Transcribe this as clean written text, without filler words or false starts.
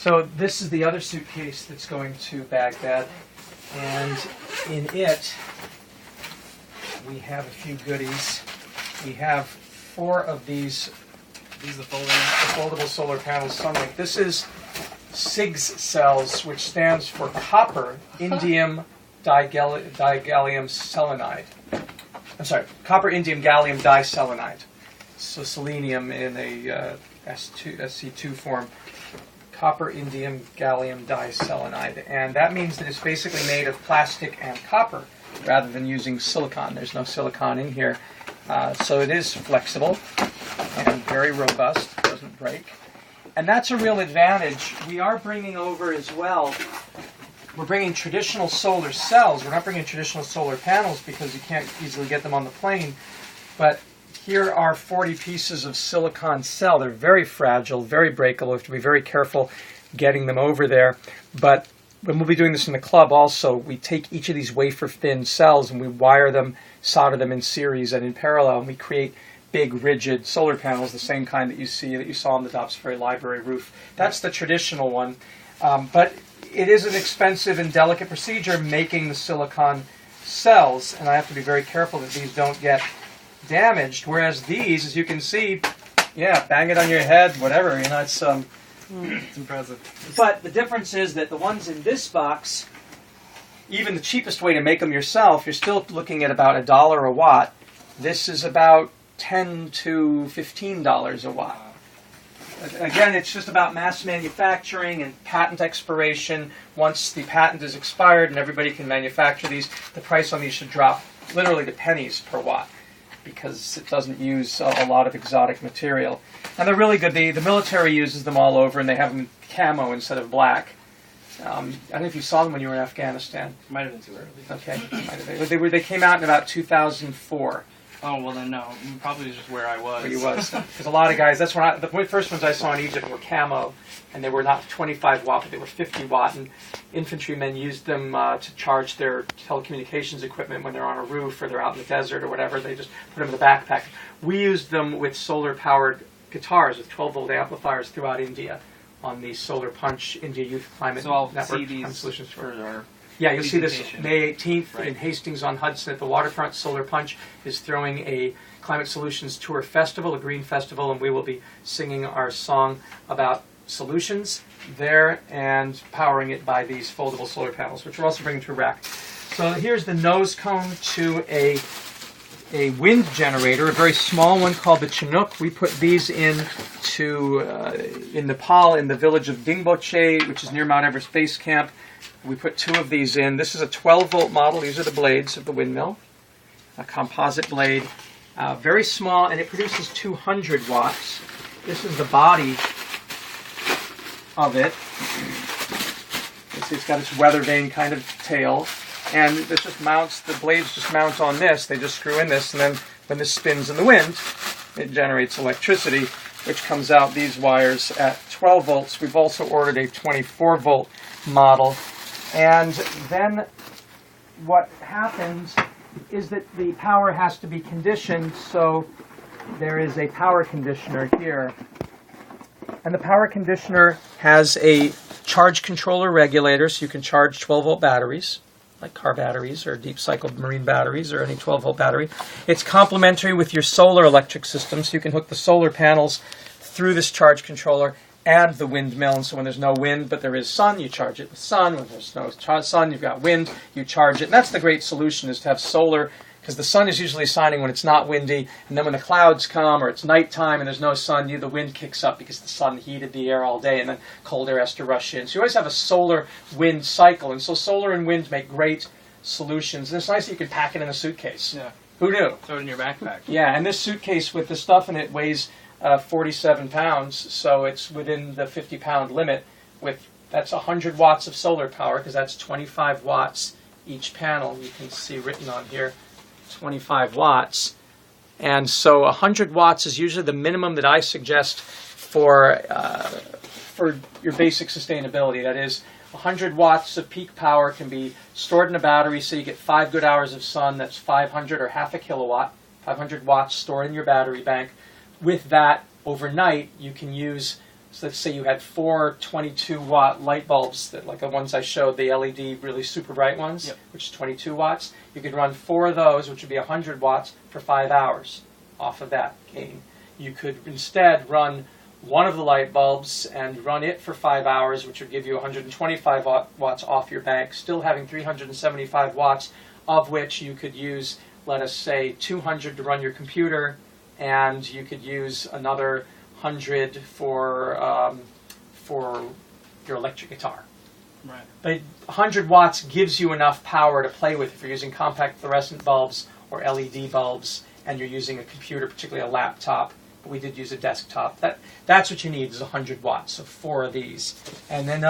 So this is the other suitcase that's going to Baghdad, and in it we have a few goodies. We have 4 of these. These are the foldable solar panels. Sunlight. This is SIGS cells, which stands for copper indium digallium selenide. I'm sorry, copper indium gallium diselenide. So selenium in a SC2 form. Copper indium gallium diselenide, and that means that it's basically made of plastic and copper rather than using silicon. There's no silicon in here, so it is flexible and very robust, doesn't break, and that's a real advantage. We are bringing over as well, we're bringing traditional solar cells. We're not bringing traditional solar panels because you can't easily get them on the plane, but here are 40 pieces of silicon cell. They're very fragile, very breakable. We have to be very careful getting them over there. But when we'll be doing this in the club also, we take each of these wafer-thin cells and we wire them, solder them in series and in parallel, and we create big, rigid solar panels, the same kind that you saw on the Dobbs Ferry Library roof. That's the traditional one. But it is an expensive and delicate procedure making the silicon cells, and I have to be very careful that these don't get damaged, whereas these, as you can see, yeah, bang it on your head, whatever, you know, it's impressive. But the difference is that the ones in this box, even the cheapest way to make them yourself, you're still looking at about $1 a watt. This is about $10 to $15 a watt. Again, it's just about mass manufacturing and patent expiration. Once the patent is expired and everybody can manufacture these, the price on these should drop literally to pennies per watt, because it doesn't use a lot of exotic material. And they're really good. The military uses them all over, and they have them camo instead of black. I don't know if you saw them when you were in Afghanistan. Might have been too early. Okay. They came out in about 2004. Oh, well then no. Probably just where I was. Where you was. Because a lot of guys, that's when the first ones I saw in Egypt were camo, and they were not 25 watt, but they were 50 watt, and infantrymen used them to charge their telecommunications equipment when they're on a roof or they're out in the desert or whatever. They just put them in the backpack. We used them with solar-powered guitars with 12-volt amplifiers throughout India on the Solar Punch India Youth Climate Network Solutions for. Yeah, you'll see this May 18th in Hastings-on-Hudson at the Waterfront. Solar Punch is throwing a Climate Solutions Tour Festival, a green festival, and we will be singing our song about solutions there and powering it by these foldable solar panels, which we're also bringing to Iraq. So here's the nose cone to a wind generator, a very small one called the Chinook. We put these in Nepal, in the village of Dingboche, which is near Mount Everest Base Camp. We put 2 of these in. This is a 12-volt model. These are the blades of the windmill, a composite blade, very small, and it produces 200 watts. This is the body of it. It's got its weather vane kind of tail, and this just mounts. The blades just mount on this. They just screw in this, and then when this spins in the wind, it generates electricity, which comes out these wires at 12 volts. We've also ordered a 24-volt model. And then what happens is that the power has to be conditioned, so there is a power conditioner here. And the power conditioner has a charge controller regulator, so you can charge 12-volt batteries, like car batteries or deep cycle marine batteries or any 12-volt battery. It's complementary with your solar electric system, so you can hook the solar panels through this charge controller and the windmill, and so when there's no wind but there is sun, you charge it with sun. When there's no sun, you've got wind, you charge it. And that's the great solution, is to have solar, because the sun is usually shining when it's not windy, and then when the clouds come or it's nighttime and there's no sun, the wind kicks up because the sun heated the air all day, and then cold air has to rush in. So you always have a solar wind cycle, and so solar and wind make great solutions. And it's nice that you can pack it in a suitcase. Yeah. Who knew? Throw it in your backpack. Yeah, and this suitcase with the stuff in it weighs 47 pounds, so it's within the 50-pound limit. That's 100 watts of solar power, because that's 25 watts each panel. You can see written on here, 25 watts. And so 100 watts is usually the minimum that I suggest for your basic sustainability. That is, 100 watts of peak power can be stored in a battery, so you get 5 good hours of sun. That's 500 or half a kilowatt, 500 watts stored in your battery bank. With that, overnight, you can use So let's say you had 4 22-watt light bulbs, that, like the ones I showed, the LED really super bright ones, Yep. which is 22 watts. You could run 4 of those, which would be 100 watts, for 5 hours off of that gain. You could instead run one of the light bulbs and run it for 5 hours, which would give you 125 watts off your bank, still having 375 watts, of which you could use, let us say, 200 to run your computer, and you could use another 100 for your electric guitar. Right. But 100 watts gives you enough power to play with if you're using compact fluorescent bulbs or LED bulbs, and you're using a computer, particularly a laptop. But we did use a desktop. That's what you need, is 100 watts, so 4 of these. And then